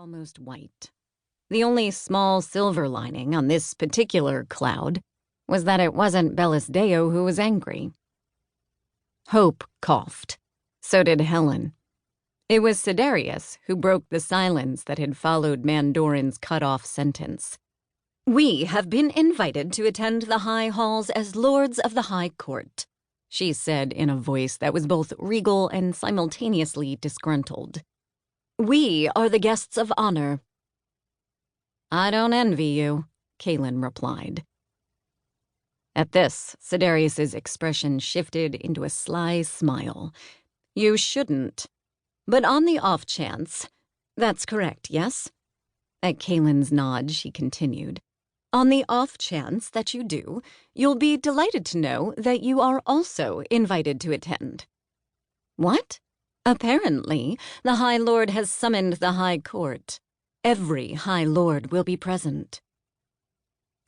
almost white. The only small silver lining on this particular cloud was that it wasn't Bellusdeo who was angry. Hope coughed. So did Helen. It was Sidarius who broke the silence that had followed Mandorin's cut-off sentence. "We have been invited to attend the High Halls as Lords of the High Court," she said in a voice that was both regal and simultaneously disgruntled. "We are the guests of honor." "I don't envy you," Kaylin replied. At this, Sidarius's expression shifted into a sly smile. "You shouldn't. But on the off chance, that's correct, yes?" At Kaylin's nod, she continued. "On the off chance that you do, you'll be delighted to know that you are also invited to attend." "What?" "Apparently, the High Lord has summoned the High Court. Every High Lord will be present."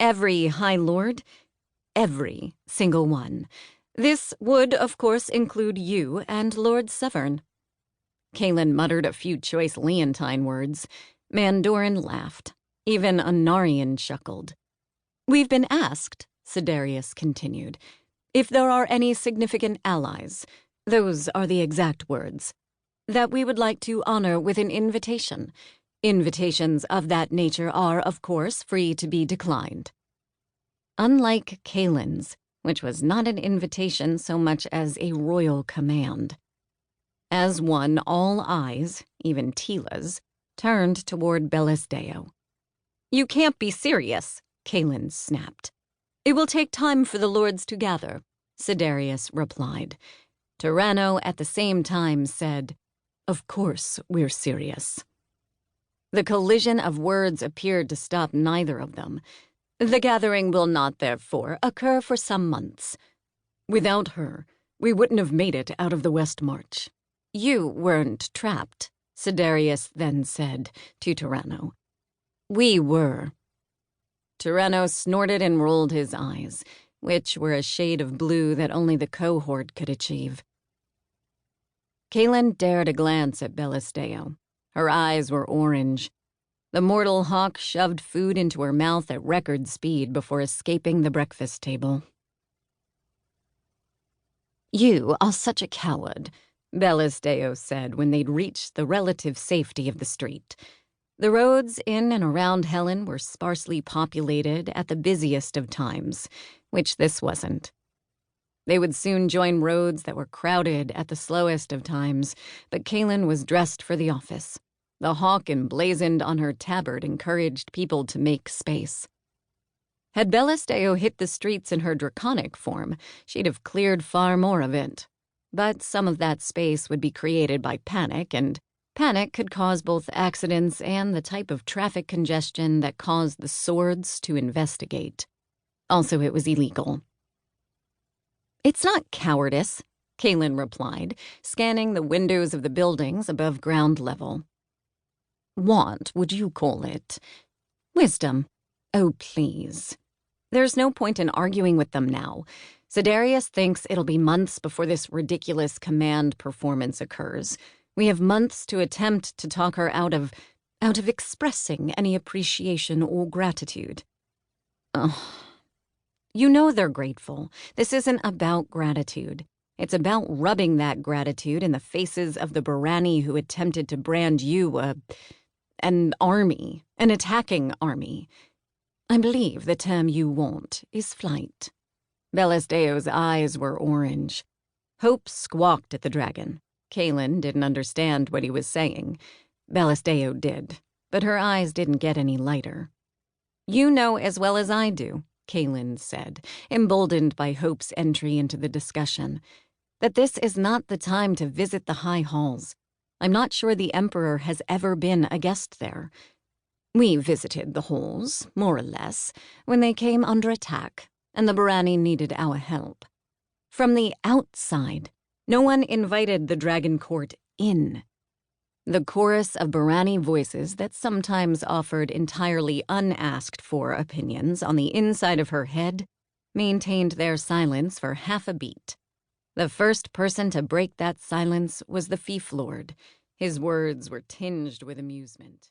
"Every High Lord?" "Every single one. This would, of course, include you and Lord Severn." Kaylin muttered a few choice Leontine words. Mandorin laughed. Even Anarian chuckled. "We've been asked," Sidarius continued, "if there are any significant allies, those are the exact words, that we would like to honor with an invitation. Invitations of that nature are, of course, free to be declined." Unlike Kaylin's, which was not an invitation so much as a royal command. As one, all eyes, even Tila's, turned toward Bellusdeo. "You can't be serious," Kaylin snapped. "It will take time for the lords to gather," Sidarius replied. Tyranno at the same time said, "Of course we're serious." The collision of words appeared to stop neither of them. "The gathering will not, therefore, occur for some months. Without her, we wouldn't have made it out of the West March." "You weren't trapped," Sidarius then said to Tyranno. "We were." Tyranno snorted and rolled his eyes, which were a shade of blue that only the cohort could achieve. Kaylin dared a glance at Bellusdeo. Her eyes were orange. The mortal hawk shoved food into her mouth at record speed before escaping the breakfast table. "You are such a coward," Bellusdeo said when they'd reached the relative safety of the street. The roads in and around Helen were sparsely populated at the busiest of times, which this wasn't. They would soon join roads that were crowded at the slowest of times, but Kaylin was dressed for the office. The hawk emblazoned on her tabard encouraged people to make space. Had Bellusdeo hit the streets in her draconic form, she'd have cleared far more of it. But some of that space would be created by panic, and panic could cause both accidents and the type of traffic congestion that caused the swords to investigate. Also, it was illegal. "It's not cowardice," Kaylin replied, scanning the windows of the buildings above ground level. "Want, would you call it? Wisdom. Oh, please. There's no point in arguing with them now. Sidarius thinks it'll be months before this ridiculous command performance occurs. We have months to attempt to talk her out of expressing any appreciation or gratitude." Ugh. "You know they're grateful. This isn't about gratitude. It's about rubbing that gratitude in the faces of the Barani who attempted to brand you an army, an attacking army. I believe the term you want is flight." Bellusdeo's eyes were orange. Hope squawked at the dragon. Kaylin didn't understand what he was saying. Bellusdeo did, but her eyes didn't get any lighter. "You know as well as I do," Kaylin said, emboldened by Hope's entry into the discussion, "that this is not the time to visit the High Halls. I'm not sure the Emperor has ever been a guest there. We visited the halls, more or less, when they came under attack, and the Barani needed our help. From the outside, no one invited the Dragon Court in." The chorus of Barani voices that sometimes offered entirely unasked-for opinions on the inside of her head maintained their silence for half a beat. The first person to break that silence was the fief lord. His words were tinged with amusement.